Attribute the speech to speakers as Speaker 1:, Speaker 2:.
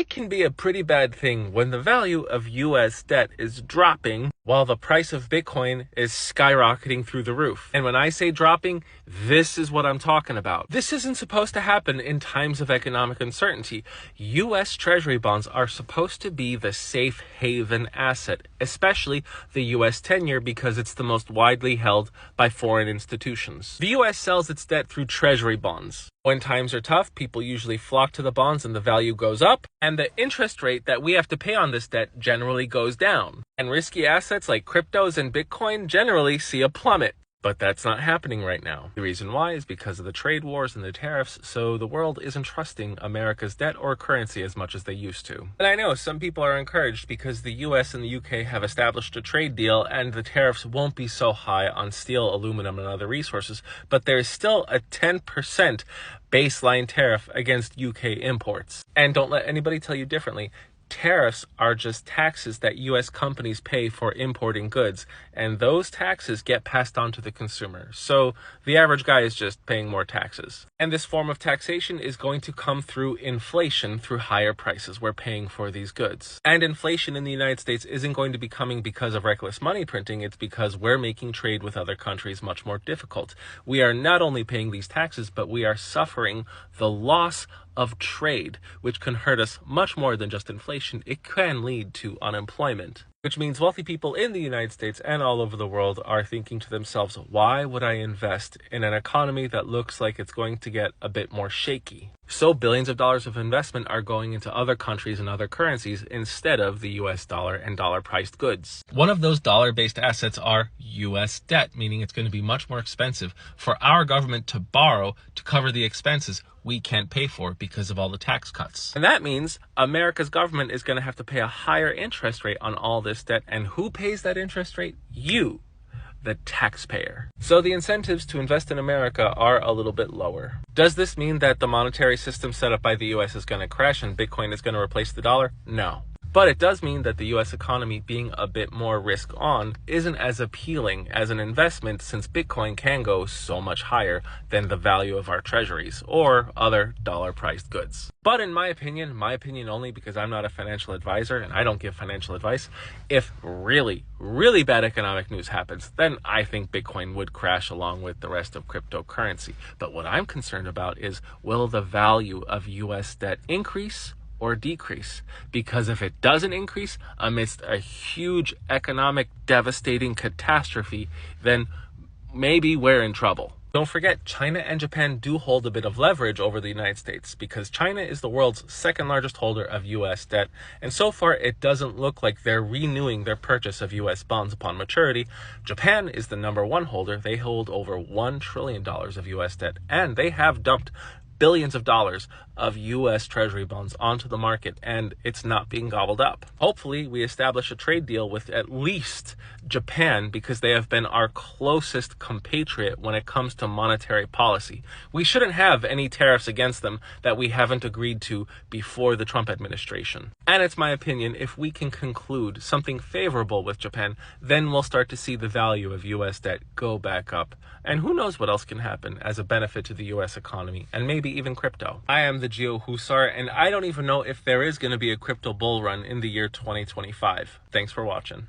Speaker 1: It can be a pretty bad thing when the value of US debt is dropping while the price of Bitcoin is skyrocketing through the roof. And when I say dropping, this is what I'm talking about. This isn't supposed to happen in times of economic uncertainty. US Treasury bonds are supposed to be the safe haven asset, especially the US 10-year, because it's the most widely held by foreign institutions. The US sells its debt through Treasury bonds. When times are tough, people usually flock to the bonds and the value goes up, and the interest rate that we have to pay on this debt generally goes down. And risky assets like cryptos and Bitcoin generally see a plummet. But that's not happening right now. The reason why is because of the trade wars and the tariffs, so the world isn't trusting America's debt or currency as much as they used to. And I know some people are encouraged because the US and the UK have established a trade deal and the tariffs won't be so high on steel, aluminum, and other resources, but there's still a 10% baseline tariff against UK imports. And don't let anybody tell you differently. Tariffs are just taxes that U.S. companies pay for importing goods, and those taxes get passed on to the consumer. So the average guy is just paying more taxes. And this form of taxation is going to come through inflation, through higher prices we're paying for these goods. And inflation in the United States isn't going to be coming because of reckless money printing, it's because we're making trade with other countries much more difficult. We are not only paying these taxes, but we are suffering the loss of trade, which can hurt us much more than just inflation. It can lead to unemployment, which means wealthy people in the United States and all over the world are thinking to themselves, why would I invest in an economy that looks like it's going to get a bit more shaky? So billions of dollars of investment are going into other countries and other currencies instead of the US dollar and dollar-priced goods. One of those dollar-based assets are US debt, meaning it's going to be much more expensive for our government to borrow to cover the expenses we can't pay for because of all the tax cuts. And that means America's government is going to have to pay a higher interest rate on all this debt. And who pays that interest rate? You, the taxpayer. So the incentives to invest in America are a little bit lower. Does this mean that the monetary system set up by the US is going to crash and Bitcoin is going to replace the dollar? No. But it does mean that the US economy being a bit more risk on isn't as appealing as an investment, since Bitcoin can go so much higher than the value of our treasuries or other dollar-priced goods. But in my opinion only, because I'm not a financial advisor and I don't give financial advice, if really, really bad economic news happens, then I think Bitcoin would crash along with the rest of cryptocurrency. But what I'm concerned about is, will the value of US debt increase or decrease? Because if it doesn't increase amidst a huge economic devastating catastrophe, then maybe we're in trouble. Don't forget, China and Japan do hold a bit of leverage over the United States because China is the world's second largest holder of US debt, and so far it doesn't look like they're renewing their purchase of US bonds upon maturity. Japan is the number one holder. They hold over $1 trillion of US debt, and they have dumped billions of dollars of US Treasury bonds onto the market, and it's not being gobbled up. Hopefully, we establish a trade deal with at least Japan, because they have been our closest compatriot when it comes to monetary policy. We shouldn't have any tariffs against them that we haven't agreed to before the Trump administration. And it's my opinion, if we can conclude something favorable with Japan, then we'll start to see the value of US debt go back up. And who knows what else can happen as a benefit to the US economy, and maybe even crypto. I am the Geo Husar, and I don't even know if there is going to be a crypto bull run in the year 2025. Thanks for watching.